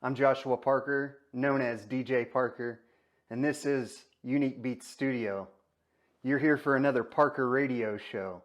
I'm Joshua Parker, known as DJ Parker, and this is Unique Beatz Studio. You're here for another Parker radio show.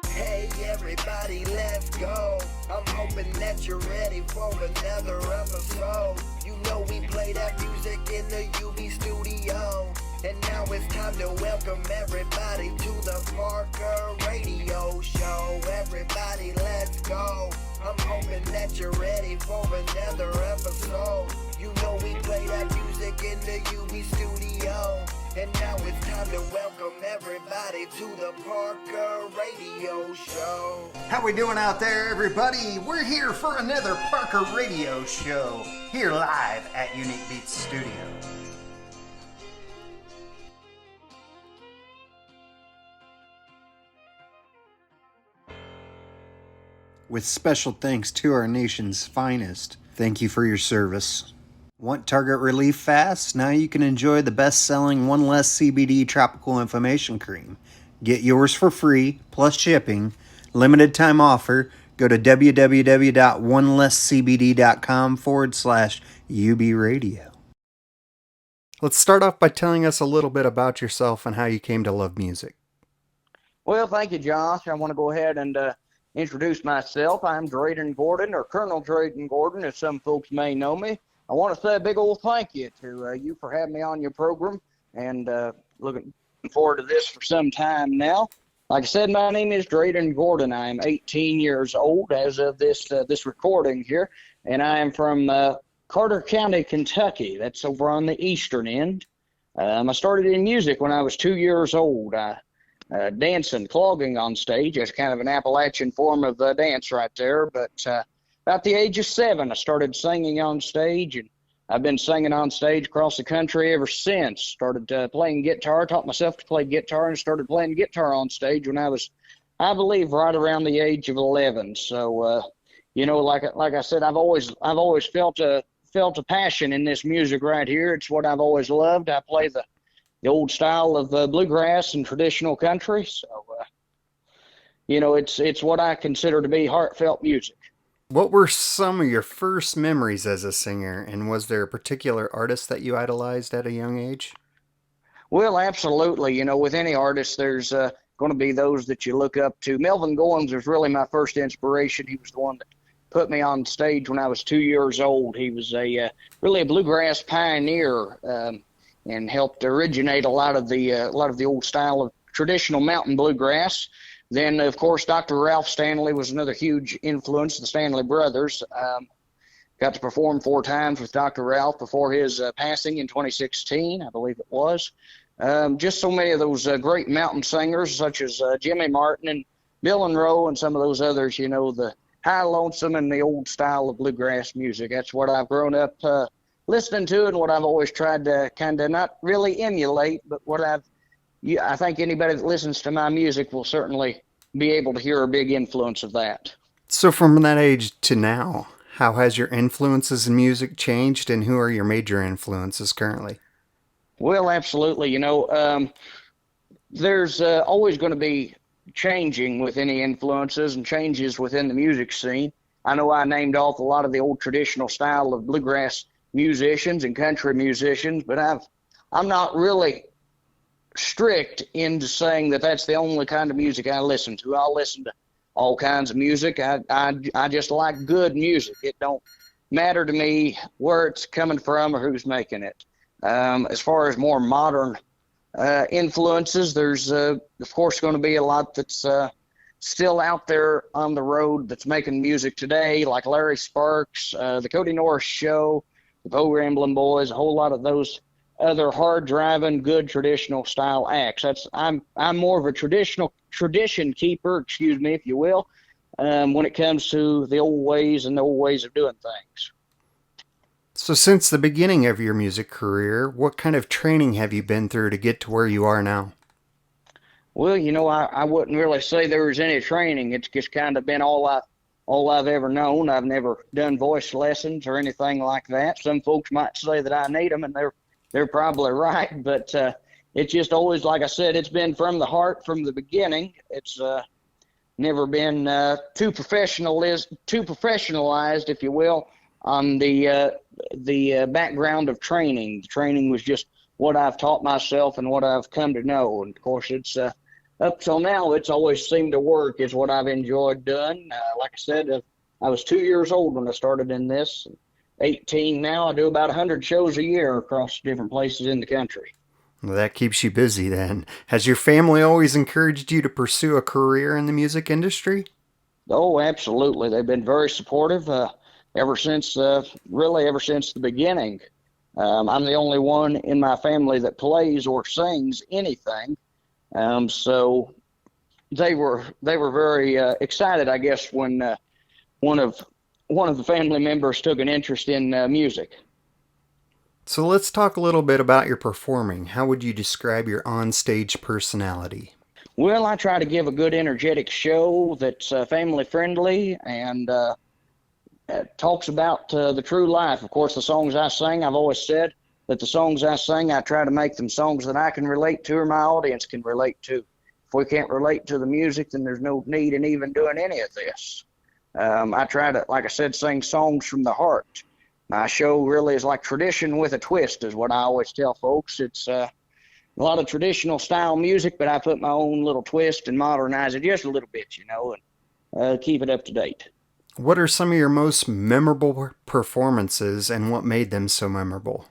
Hey everybody, let's go. I'm hoping that you're ready for another episode. You know we play that music in the UB studio. And now it's time to welcome everybody to the Parker radio show. Everybody, let's go. I'm hoping that you're ready for another episode. You know we play that music in the UB studio. And now it's time to welcome everybody to the Parker radio show. How we doing out there, everybody? We're here for another Parker radio show, here live at Unique Beatz Studio. With special thanks to our nation's finest, thank you for your service. Want target relief fast? Now you can enjoy the best-selling One Less CBD Tropical Inflammation Cream. Get yours for free, plus shipping. Limited time offer. Go to www.onelesscbd.com/UB Radio. Let's start off by telling us a little bit about yourself and how you came to love music. Well, thank you, Josh. I want to go ahead and introduce myself. I'm Dreyden Gordon, or Colonel Dreyden Gordon, as some folks may know me. I want to say a big old thank you to you for having me on your program, and looking forward to this for some time now. Like I said, my name is Dreyden Gordon. I am 18 years old as of this recording here, and I am from Carter County, Kentucky. That's over on the eastern end. I started in music when I was 2 years old. Dancing, clogging on stage. That's kind of an Appalachian form of dance right there. But about the age of 7, I started singing on stage, and I've been singing on stage across the country ever since. Started playing guitar, taught myself to play guitar, and started playing guitar on stage when I was, I believe, right around the age of 11. So, like I said, I've always felt a passion in this music right here. It's what I've always loved. I play the old style of bluegrass and traditional country. So, it's what I consider to be heartfelt music. What were some of your first memories as a singer, and was there a particular artist that you idolized at a young age? Well, absolutely. With any artist, there's going to be those that you look up to. Melvin Goins was really my first inspiration. He was the one that put me on stage when I was 2 years old. He was really a bluegrass pioneer, and helped originate a lot of the old style of traditional mountain bluegrass. Then, of course, Dr. Ralph Stanley was another huge influence, the Stanley brothers. Got to perform 4 times with Dr. Ralph before his passing in 2016, I believe it was. Just so many of those great mountain singers, such as Jimmy Martin and Bill and Rowe and some of those others, the high lonesome and the old style of bluegrass music. That's what I've grown up listening to, and what I've always tried to kind of not really emulate, but what I think anybody that listens to my music will certainly be able to hear a big influence of that. So from that age to now, how has your influences in music changed, and who are your major influences currently? Well, absolutely. There's always going to be changing with any influences and changes within the music scene. I know I named off a lot of the old traditional style of bluegrass musicians and country musicians, but I'm not really strict into saying that that's the only kind of music I listen to. I'll listen to all kinds of music. I just like good music. It don't matter to me where it's coming from or who's making it. As far as more modern influences, there's of course going to be a lot that's still out there on the road that's making music today, like Larry Sparks, the Cody Norris Show, the Bo Ramblin' Boys, a whole lot of those other hard-driving, good traditional style acts. I'm more of a tradition keeper, if you will, when it comes to the old ways and the old ways of doing things. So since the beginning of your music career, what kind of training have you been through to get to where you are now? Well, I wouldn't really say there was any training. It's just kind of been all I've ever known. I've never done voice lessons or anything like that. Some folks might say that I need them, and they're probably right. But it's just always, like I said, it's been from the heart from the beginning. It's never been too professionalized, if you will, on the background of training. The training was just what I've taught myself and what I've come to know. And of course, it's up till now, it's always seemed to work. Is what I've enjoyed doing. Like I said, I was 2 years old when I started in this. 18 now. I do about 100 shows a year across different places in the country. Well, that keeps you busy then. Has your family always encouraged you to pursue a career in the music industry? Oh, absolutely. They've been very supportive ever since the beginning. I'm the only one in my family that plays or sings anything. So they were very excited, I guess, when one of the family members took an interest in music. So let's talk a little bit about your performing. How would you describe your onstage personality? Well, I try to give a good, energetic show that's family friendly and talks about the true life. Of course, the songs I sing, I've always said that the songs I sing, I try to make them songs that I can relate to or my audience can relate to. If we can't relate to the music, then there's no need in even doing any of this. I try to, like I said, sing songs from the heart. My show really is like tradition with a twist, is what I always tell folks. It's a lot of traditional style music, but I put my own little twist and modernize it just a little bit, and keep it up to date. What are some of your most memorable performances and what made them so memorable?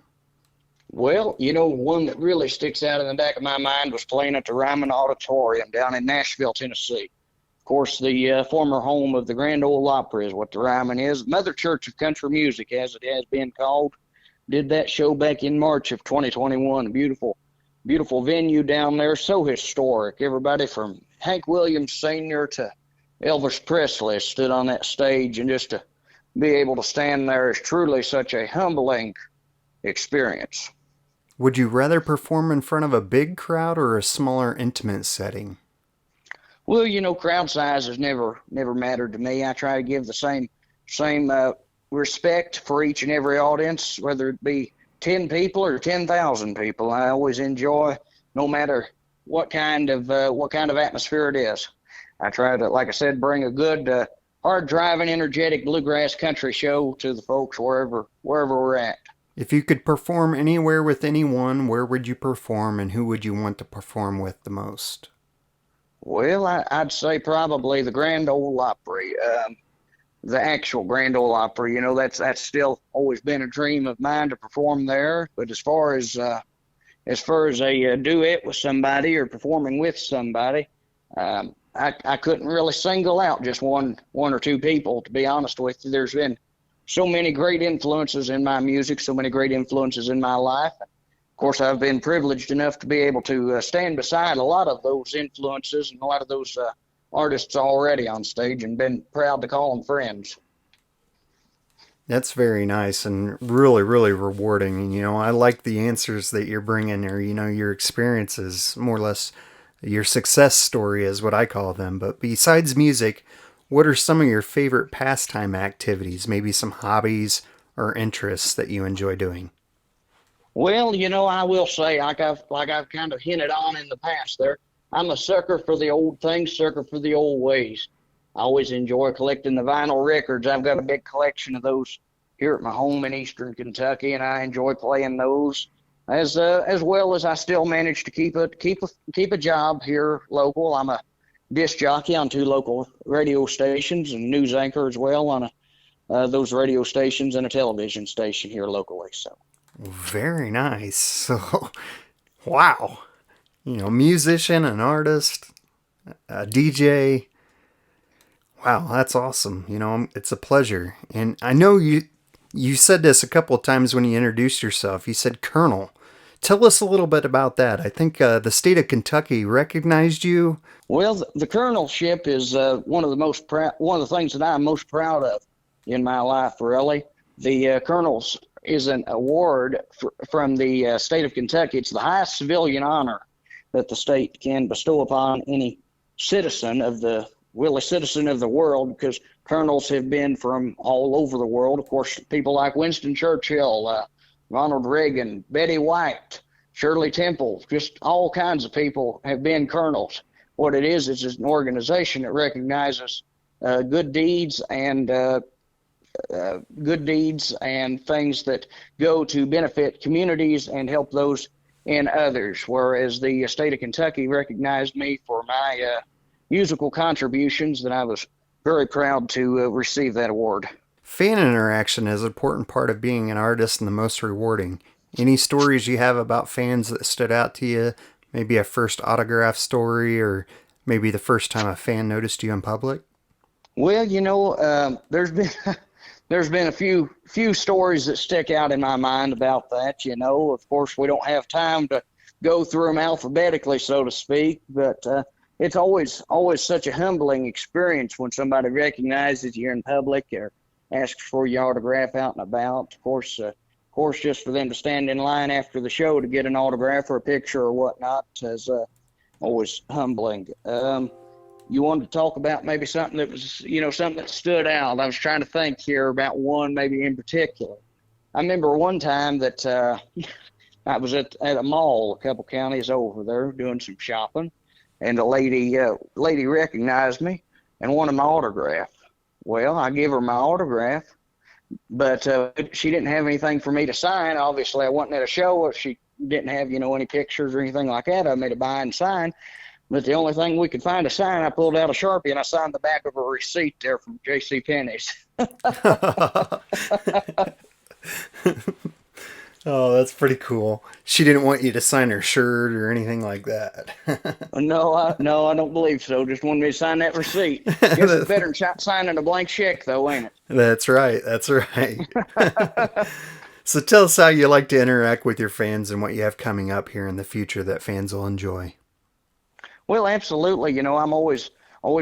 Well, one that really sticks out in the back of my mind was playing at the Ryman Auditorium down in Nashville, Tennessee. Of course, the former home of the Grand Ole Opry is what the Ryman is. Mother Church of Country Music, as it has been called. Did that show back in March of 2021. A beautiful, beautiful venue down there, so historic. Everybody from Hank Williams Sr. to Elvis Presley stood on that stage, and just to be able to stand there is truly such a humbling experience. Would you rather perform in front of a big crowd or a smaller, intimate setting? Well, crowd size has never mattered to me. I try to give the same respect for each and every audience, whether it be 10 people or 10,000 people. I always enjoy, no matter what kind of atmosphere it is. I try to, like I said, bring a good, hard-driving, energetic bluegrass country show to the folks wherever we're at. If you could perform anywhere with anyone, where would you perform and who would you want to perform with the most? Well, I'd say probably the Grand Ole Opry, the actual Grand Ole Opry. That's still always been a dream of mine to perform there. But as far as a duet with somebody or performing with somebody, I couldn't really single out just one or two people, to be honest with you. There's been so many great influences in my music, so many great influences in my life. Of course, I've been privileged enough to be able to stand beside a lot of those influences and a lot of those artists already on stage, and been proud to call them friends. That's very nice and really, really rewarding. And, I like the answers that you're bringing, or, your experiences, more or less your success story is what I call them. But besides music, what are some of your favorite pastime activities, maybe some hobbies or interests that you enjoy doing? Well, I will say, like I've kind of hinted on in the past there, I'm a sucker for the old things, sucker for the old ways. I always enjoy collecting the vinyl records. I've got a big collection of those here at my home in eastern Kentucky, and I enjoy playing those. As well as I still manage to keep a job here local. I'm a disc jockey on 2 local radio stations and news anchor as well on those radio stations and a television station here locally. So. Very nice. So, wow. Musician, an artist, a DJ. Wow, that's awesome. It's a pleasure. And I know you said this a couple of times when you introduced yourself. You said Colonel. Tell us a little bit about that. I think the state of Kentucky recognized you. Well, the colonelship is one of the things that I'm most proud of in my life, really. The colonel's is an award from the state of Kentucky. It's the highest civilian honor that the state can bestow upon any citizen of the world, because colonels have been from all over the world. Of course, people like Winston Churchill, Ronald Reagan, Betty White, Shirley Temple, just all kinds of people have been colonels. What it is an organization that recognizes good deeds and things that go to benefit communities and help those in others. Whereas the state of Kentucky recognized me for my musical contributions, that I was very proud to receive that award. Fan interaction is an important part of being an artist and the most rewarding. Any stories you have about fans that stood out to you? Maybe a first autograph story, or maybe the first time a fan noticed you in public? Well, there's been a few stories that stick out in my mind about that. Of course, we don't have time to go through them alphabetically, so to speak, but it's always such a humbling experience when somebody recognizes you in public or asks for your autograph out and about. Of course, just for them to stand in line after the show to get an autograph or a picture or whatnot is always humbling. You wanted to talk about maybe something that was, something that stood out. I was trying to think here about one maybe in particular. I remember one time that I was at a mall a couple counties over there doing some shopping, and a lady recognized me and wanted my autograph. Well, I gave her my autograph, but she didn't have anything for me to sign. Obviously, I wasn't at a show. If she didn't have, any pictures or anything like that, I made a buy and sign. But the only thing we could find to sign, I pulled out a Sharpie and I signed the back of a receipt there from J.C. Penney's. Oh, that's pretty cool. She didn't want you to sign her shirt or anything like that. No, I don't believe so. Just wanted me to sign that receipt. Guess it's better than signing a blank check, though, ain't it? That's right. So tell us how you like to interact with your fans and what you have coming up here in the future that fans will enjoy. Well, absolutely. I'm always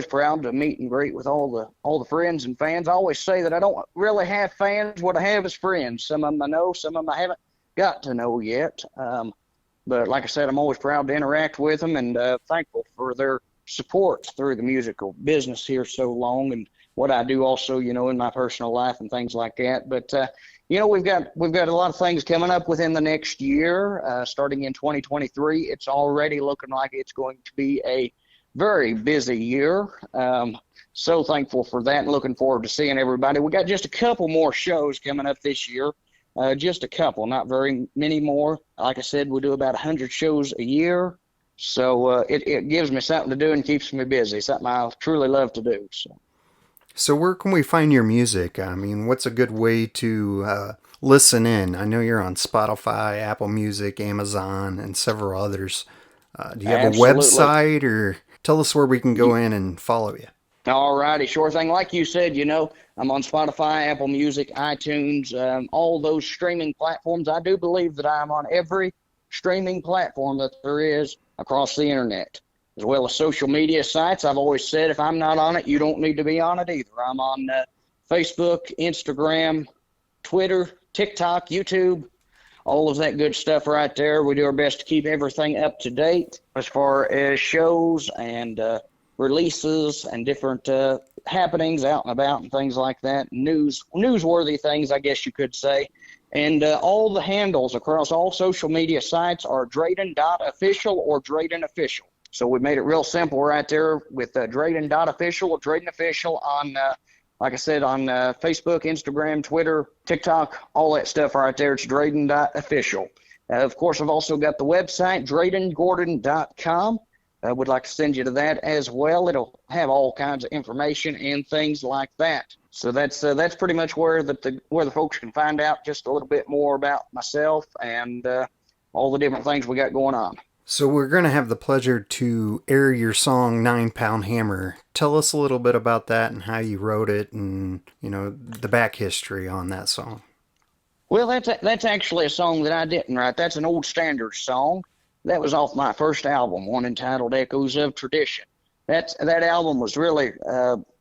proud to meet and greet with all the friends and fans. I always say that I don't really have fans. What I have is friends. Some of them I know, some of them I haven't got to know yet. But like I said, I'm always proud to interact with them, and thankful for their support through the musical business here so long, and what I do also, in my personal life and things like that. But we've got a lot of things coming up within the next year, starting in 2023. It's already looking like it's going to be a very busy year. So thankful for that and looking forward to seeing everybody. We got just a couple more shows coming up this year. Just a couple, not very many more. Like I said, we do about 100 shows a year. So it gives me something to do and keeps me busy, something I truly love to do. So where can we find your music? I mean, what's a good way to listen in? I know you're on Spotify, Apple Music, Amazon, and several others. Do you have Absolutely. a website, or tell us where we can go in and follow you? All righty, sure thing. Like you said, I'm on Spotify, Apple Music, iTunes, all those streaming platforms. I do believe that I'm on every streaming platform that there is across the internet, as well as social media sites. I've always said if I'm not on it, you don't need to be on it either. I'm on Facebook, Instagram, Twitter, TikTok, YouTube, all of that good stuff right there. We do our best to keep everything up to date as far as shows and releases and different happenings out and about and things like that. Newsworthy things, I guess you could say. And all the handles across all social media sites are Dreyden.official or Dreyden Official. So we made it real simple right there with Dreyden.official or Dreyden Official on, like I said, on Facebook, Instagram, Twitter, TikTok, all that stuff right there. It's Dreyden.official. Of course, I've also got the website, DreydenGordon.com. I would like to send you to that as well. It'll have all kinds of information and things like that. So that's pretty much where the folks can find out just a little bit more about myself and all the different things we got going on. So we're going to have the pleasure to air your song 9 Pound Hammer. Tell us a little bit about that and how you wrote it and, the back history on that song. Well, that's actually a song that I didn't write. That's an old standard song. That was off my first album, one entitled Echoes of Tradition. That album was really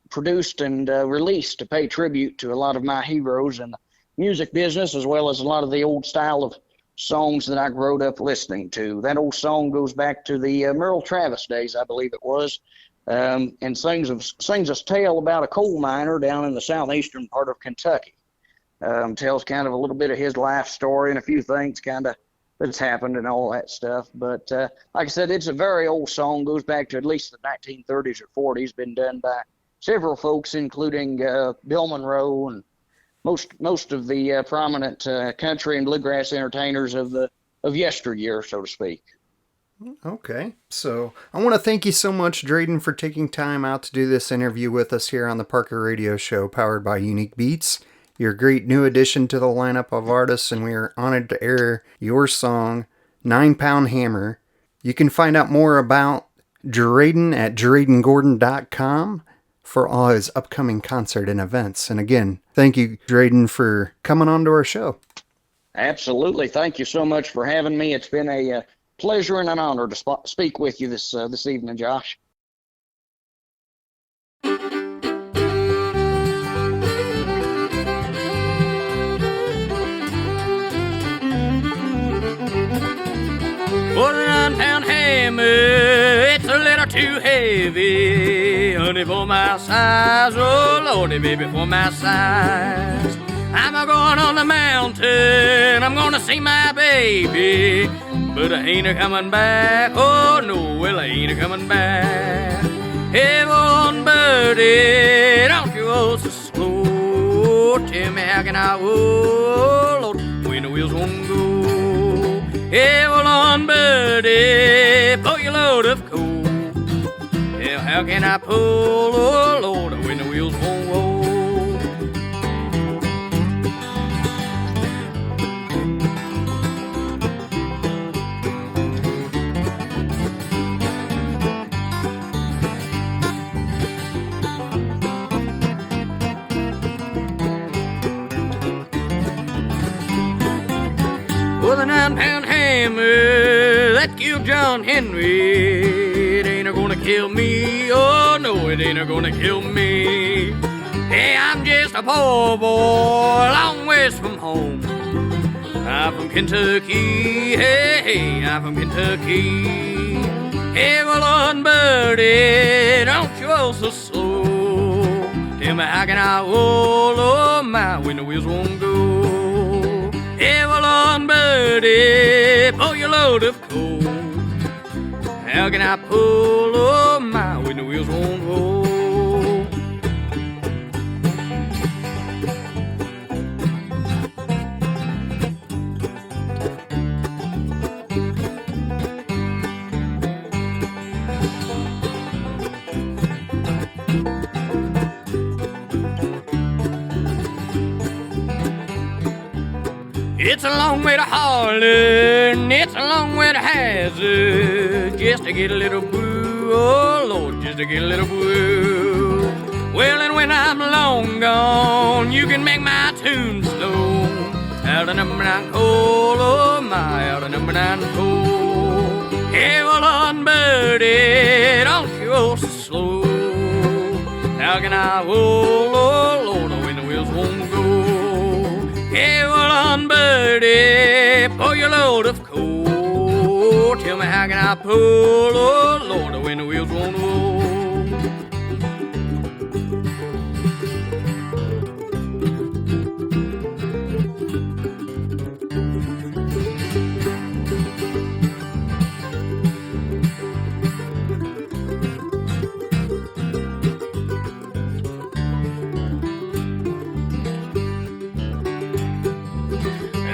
produced and released to pay tribute to a lot of my heroes in the music business, as well as a lot of the old style of songs that I grew up listening to. That old song goes back to the Merle Travis days, I believe it was, and sings a tale about a coal miner down in the southeastern part of Kentucky. Tells kind of a little bit of his life story and a few things kind of that's happened and all that stuff. But like I said, it's a very old song, goes back to at least the 1930s or 40s, been done by several folks, including Bill Monroe and most of the prominent country and bluegrass entertainers of yesteryear, so to speak. Okay, so I want to thank you so much, Dreyden, for taking time out to do this interview with us here on the Parker Radio Show, powered by Unique Beatz. You're a great new addition to the lineup of artists, and we are honored to air your song, 9 Pound Hammer. You can find out more about Dreyden at DreydenGordon.com for all his upcoming concert and events. And again, thank you, Dreyden, for coming on to our show. Absolutely. Thank you so much for having me. It's been a pleasure and an honor to speak with you this evening, Josh. For the 9-pound hammer, it's a little too heavy. Honey, for my size, oh lordy, baby, for my size. I'm a-going on the mountain, I'm gonna see my baby, but I ain't a-coming back, oh no, well, I ain't a-coming back. Hey, on birdie, don't you go so slow. Tell me how can I, oh Lord, when the wheels won't go. Hey, well, on birdie, pull your load of coal. Hell, how can I pull, oh Lord, when the wheels won't roll? With a 9-pound hammer that killed John Henry, it ain't a-gonna kill me, oh no, it ain't a-gonna kill me. Hey, I'm just a poor boy, long ways from home. I'm from Kentucky, hey, I'm from Kentucky. Hey, well, on birdie, don't you go so slow. Tell me how can I roll, oh my, when the wheels won't go. Hey, well, on birdie, pull your load of coal. How can I pull, oh my, when the wheels won't roll? It's a long way to Harlan, it's a long way to Hazard, just to get a little boo, oh Lord, just to get a little boo. Well, and when I'm long gone, you can make my tombstone out of number 9 coal, oh my, out of number 9 coal. Hey, well, on birdie, don't you go so slow. How can I roll, oh Lord, when the wheels won't go? Hey, well, on birdie, pull your load of coal. Tell me how can I pull, oh Lord, when the wheels won't roll?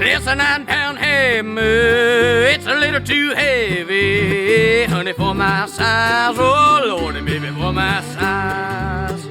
It's a 9-pound hammer, it's a little too heavy. Honey, for my size, oh Lordy, baby, for my size.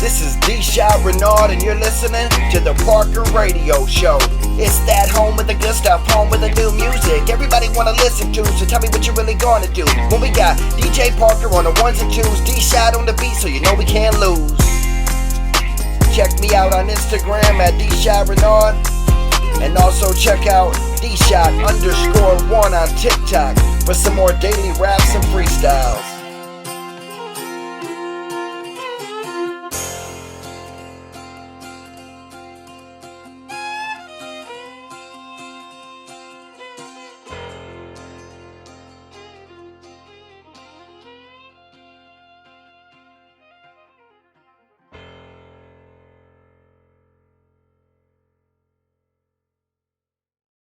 This is D-Shot Renard, and you're listening to the Parker Radio Show. It's that home with the good stuff, home with the new music everybody wanna listen to, so tell me what you really gonna do. When we got DJ Parker on the 1s and 2s, D-Shot on the beat, so you know we can't lose. Check me out on Instagram at D-Shot Renard, and also check out D-Shot_1 on TikTok for some more daily raps and freestyles.